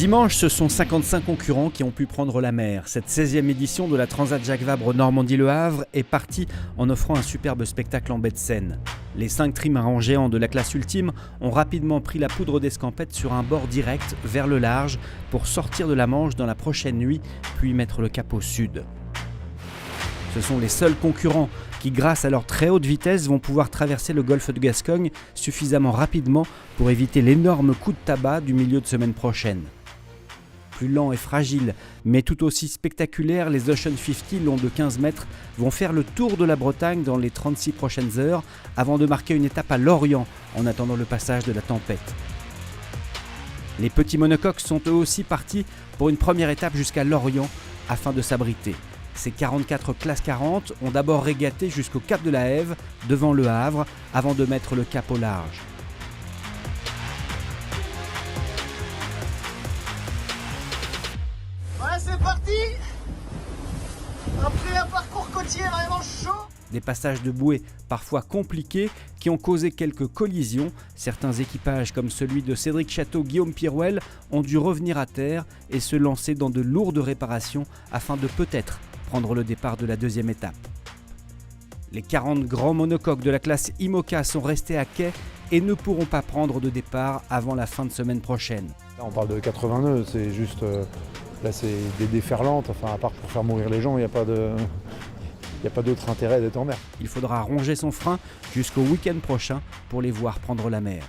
Dimanche, ce sont 55 concurrents qui ont pu prendre la mer. Cette 16e édition de la Transat Jacques Vabre Normandie-Le Havre est partie en offrant un superbe spectacle en baie de Seine. Les 5 trimarans géants de la classe ultime ont rapidement pris la poudre d'escampette sur un bord direct vers le large pour sortir de la Manche dans la prochaine nuit, puis mettre le cap au sud. Ce sont les seuls concurrents qui, grâce à leur très haute vitesse, vont pouvoir traverser le golfe de Gascogne suffisamment rapidement pour éviter l'énorme coup de tabac du milieu de semaine prochaine. Plus lents et fragiles, mais tout aussi spectaculaires, les Ocean 50 longs de 15 mètres vont faire le tour de la Bretagne dans les 36 prochaines heures avant de marquer une étape à Lorient en attendant le passage de la tempête. Les petits monocoques sont eux aussi partis pour une première étape jusqu'à Lorient afin de s'abriter. Ces 44 classes 40 ont d'abord régaté jusqu'au cap de la Hève devant Le Havre avant de mettre le cap au large. Voilà, c'est parti. Après un parcours côtier vraiment chaud. Des passages de bouée parfois compliqués qui ont causé quelques collisions. Certains équipages comme celui de Cédric Chateau, Guillaume Pirouel ont dû revenir à terre et se lancer dans de lourdes réparations afin de peut-être prendre le départ de la deuxième étape. Les 40 grands monocoques de la classe IMOCA sont restés à quai et ne pourront pas prendre de départ avant la fin de semaine prochaine. Là, on parle de 80 nœuds, c'est juste... là, c'est des déferlantes, enfin, à part pour faire mourir les gens, il n'y a pas d'autre intérêt d'être en mer. Il faudra ronger son frein jusqu'au week-end prochain pour les voir prendre la mer.